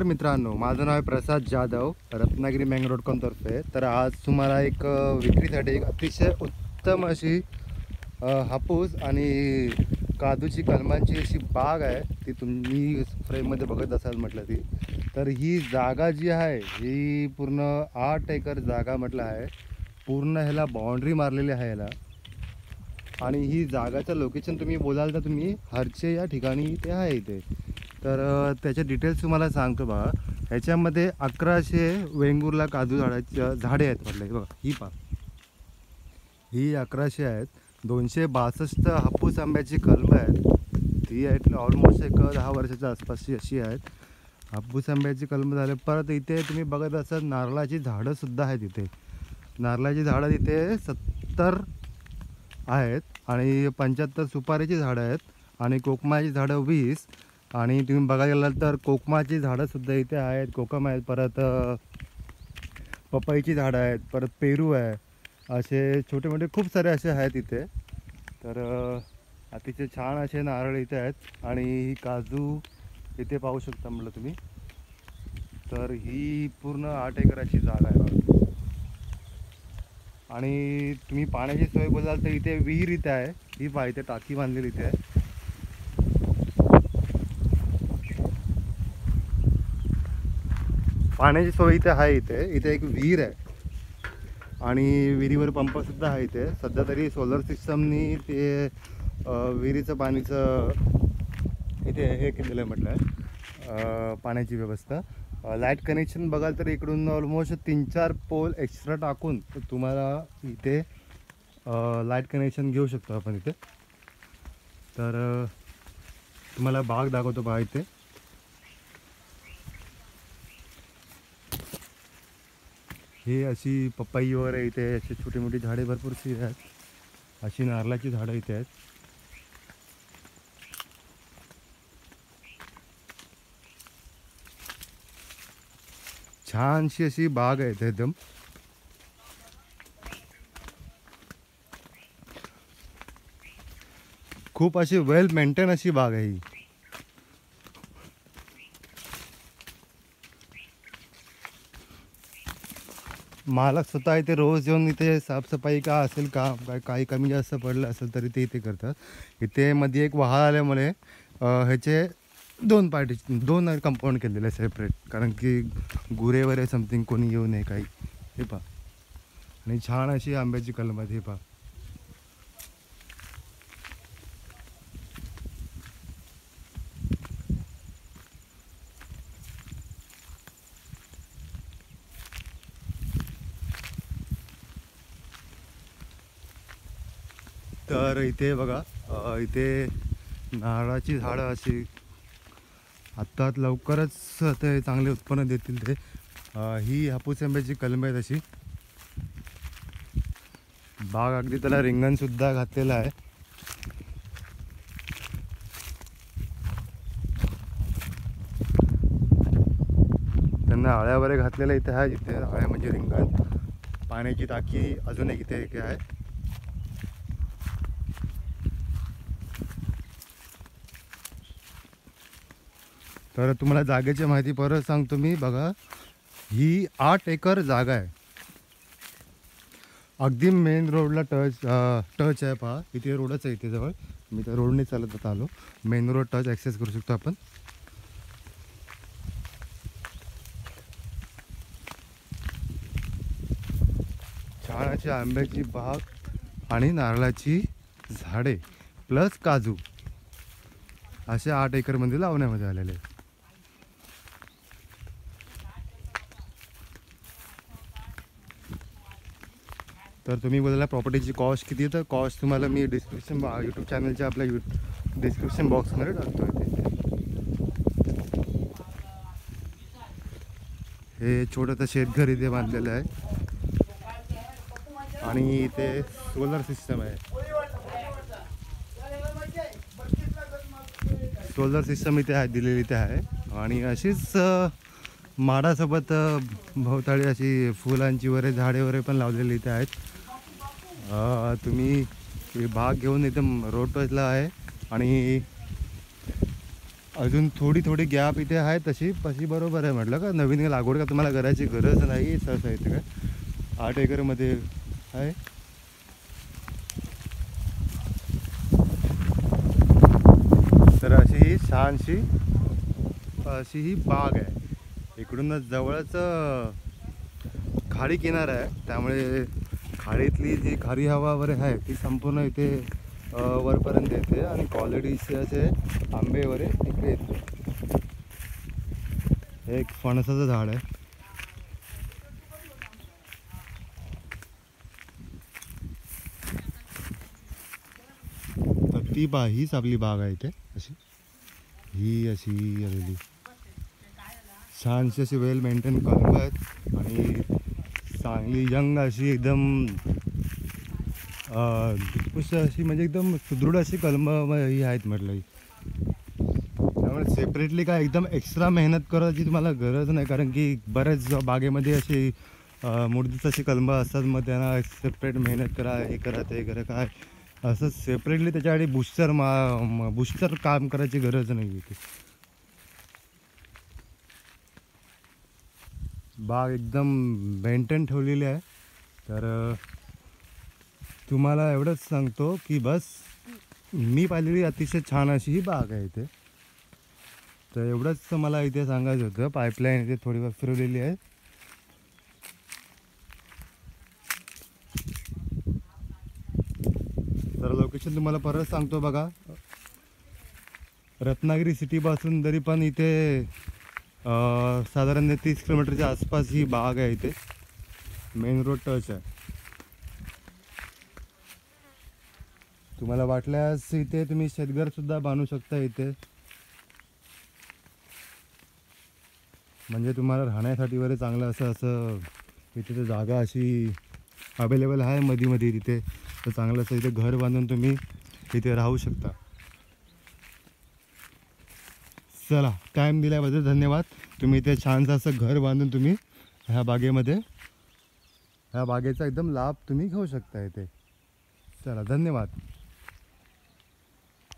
मित्रांनो, माझं नाव आहे प्रसाद जाधव, रत्नागिरी मँग रोड तर्फे. तर आज तुम्हाला एक विक्रीसाठी एक अतिशय उत्तम अशी हापूस आणि काजूची कलमांची अशी बाग आहे. ती तुम्ही फ्रेममध्ये बघत असाल म्हटलं ती. तर ही जागा जी आहे ही पूर्ण 8 एकर जागा म्हटलं आहे. पूर्ण ह्याला बाउंड्री मारलेली आहे ह्याला. आणि ही जागाचं लोकेशन तुम्ही बोलाल तर तुम्ही हरचे या ठिकाणी ते आहे इथे. तर त्याचे डिटेल्स तुम्हाला सांगतो बघा. ह्याच्यामध्ये 1100 वेंगुर्ला काजू झाडे आहेत म्हटलं. बघा ही पहा, ही 1100 आहेत. 262 हापूस आंब्याची कलमं आहेत. ती आहेत ऑलमोस्ट एक 10 वर्षाच्या आसपासची अशी आहेत. हापूस आंब्याची कलमं झाले. परत इथे तुम्ही बघत असाल नारळाची झाडंसुद्धा आहेत इथे. नारळाची झाडं इथे 70 आहेत आणि 75 सुपारीची झाडं आहेत आणि कोकमाची झाडं 20. आणि तुम्ही बघायला गेलात तर कोकमाची झाडंसुद्धा इथे आहेत. कोकम आहेत, परत पपईची झाडं आहेत, परत पेरू आहे. असे छोटे मोठे खूप सारे असे आहेत इथे. तर अतिशय छान असे नारळ इथे आहेत. आणि ही काजू इथे पाहू शकता म्हटलं तुम्ही. तर ही पूर्ण 8 एकराची जागा आहे बघा. आणि तुम्ही पाण्याची सोय बोलाल तर इथे विहीर इथे आहे. ही पहा, इथे टाकी बांधलेली इथे आहे. पाण्याची सोय इथे आहे. इथे एक विहीर आहे आणि विहिरीवर पंपसुद्धा आहे इथे. सध्या तरी सोलर सिस्टमनी ते विहिरीचं पाणीचं इथे हे केलेलं आहे म्हटलं आहे, पाण्याची व्यवस्था. लाईट कनेक्शन बघाल तर इकडून ऑलमोस्ट 3-4 पोल एक्स्ट्रा टाकून तुम्हाला इथे लाईट कनेक्शन घेऊ शकतो आपण इथे. तर तुम्हाला बाग दाखवतो पहा इथे. हे अशी पपई वगैरे इथे अशी छोटी मोठी झाडे भरपूरशी आहेत. अशी नारळाची झाडं इथे आहेत. छानशी अशी बाग आहे इथे एकदम. खूप अशी वेल मेंटेन अशी बाग आहे ही. मालक स्वतः इथे रोज येऊन इथे साफसफाई का असेल का काही कमी जास्त पडलं असेल तरी ते इथे करतात. इथे मध्ये एक वाहन आल्यामुळे ह्याचे 2 कंपाऊंड केलेले आहे सेपरेट, कारण की गुरे वगैरे समथिंग कोणी येऊ नये काही. हे पहा, आणि छान अशी आंब्याची कलम आहे. हे पहा, तर इथे बघा, इथे नारळाची झाडं अशी आत्ता लवकरच ते चांगले उत्पन्न देतील ते. ही हापूस आंब्याची कलम आहे तशी. बाग अगदी त्याला रिंगणसुद्धा घातलेलं आहे. त्यांना आळ्या वगैरे घातलेल्या इथे आहे. इथे आळ्या म्हणजे रिंगण. पाण्याची टाकी अजून एक इथे आहे. तर तुम्हाला जागेची माहिती परत सांगतो मी. बघा, ही 8 एकर जागा आहे. अगदी मेन रोडला टच आहे. पहा, इथे रोडच आहे इथे जवळ. मी त्या रोडने चालत आलो. मेन रोड टच ॲक्सेस करू शकतो आपण. छान अशी आंब्याची बाग आणि नारळाची झाडे प्लस काजू असे 8 एकरमध्ये लावण्यामध्ये आलेले आहेत. तर तुम्ही बोलायला प्रॉपर्टीची कॉस्ट किती आहे, तर कॉस्ट तुम्हाला मी डिस्क्रिप्शन यूट्यूब चॅनलच्या आपल्या डिस्क्रिप्शन बॉक्समध्ये टाकतो इथे. हे छोटंसं शेतघर इथे बांधलेलं आहे आणि इथे सोलर सिस्टम आहे. सोलर सिस्टम इथे आहे, दिलेली इथे आहे. आणि अशीच माडासोबत भोवताळी अशी फुलांची वगैरे झाडे वगैरे पण लावलेली इथे आहेत. तुम्ही भाग घेऊन एकदम रोड टचला आहे आणि अजून थोडी थोडी गॅप इथे आहे तशी बरोबर आहे. म्हटलं का नवीन लागवड का तुम्हाला करायची गरज नाही सहसा इथे काय 8 एकरमध्ये आहे. तर अशी ही छानशी अशी ही बाग आहे. इकडूनच जवळच खाडी किनारा आहे, त्यामुळे खाडीतली जी खारी हवा वगैरे आहे ती संपूर्ण इथे वरपर्यंत येते आणि क्वालिटीचे असे आंबे वगैरे इकडे येते. हे एक फणसाचं झाड आहे. तर ती हीच आपली बाग आहे इथे. अशी ही अशी आलेली छानशी अशी वेल मेंटेन कलम आहेत आणि चांगली यंग अशी एकदम अशी म्हणजे एकदम सुदृढ अशी कलम ही आहेत म्हटलं. त्यामुळे सेपरेटली काय एकदम एक्स्ट्रा मेहनत करायची तुम्हाला गरज नाही, कारण की बऱ्याच बागेमध्ये अशी मूर्तीच अशी कलमं असतात. मग त्यांना सेपरेट मेहनत करा, हे करा ते करा, काय असं सेपरेटली त्याच्यासाठी बुस्टर काम करायची गरज नाही आहे. बाग एकदम मेंटेन ठेवलेली आहे. तर तुम्हाला एवढंच सांगतो की बस मी पाहिलेली अतिशय छान अशी ही बाग आहे इथे. तर एवढंच मला इथे सांगायचं होतं. पाईपलाईन इथे थोडी फिरवलेली आहे. तर लोकेशन तुम्हाला परत सांगतो बघा. रत्नागिरी सिटीपासून तरी पण इथे साधारण 30 किलोमीटरच्या आसपास ही बाग आहे. इथे मेन रोड टच आहे. तुम्हाला वाटल्यास इथे तुम्ही शेतघर सुद्धा बांधू शकता इथे, म्हणजे तुम्हाला राहण्यासाठी वगैरे चांगलं असं इथे तर जागा अशी अवेलेबल आहे मध्ये तिथे. तर चांगलं असं इथे घर बांधून तुम्ही इथे राहू शकता. चला, टाईम दिल्याबद्दल धन्यवाद. तुम्ही इथे छानसं असं घर बांधून तुम्ही ह्या बागेचा एकदम लाभ तुम्ही घेऊ शकता इथे. चला, धन्यवाद.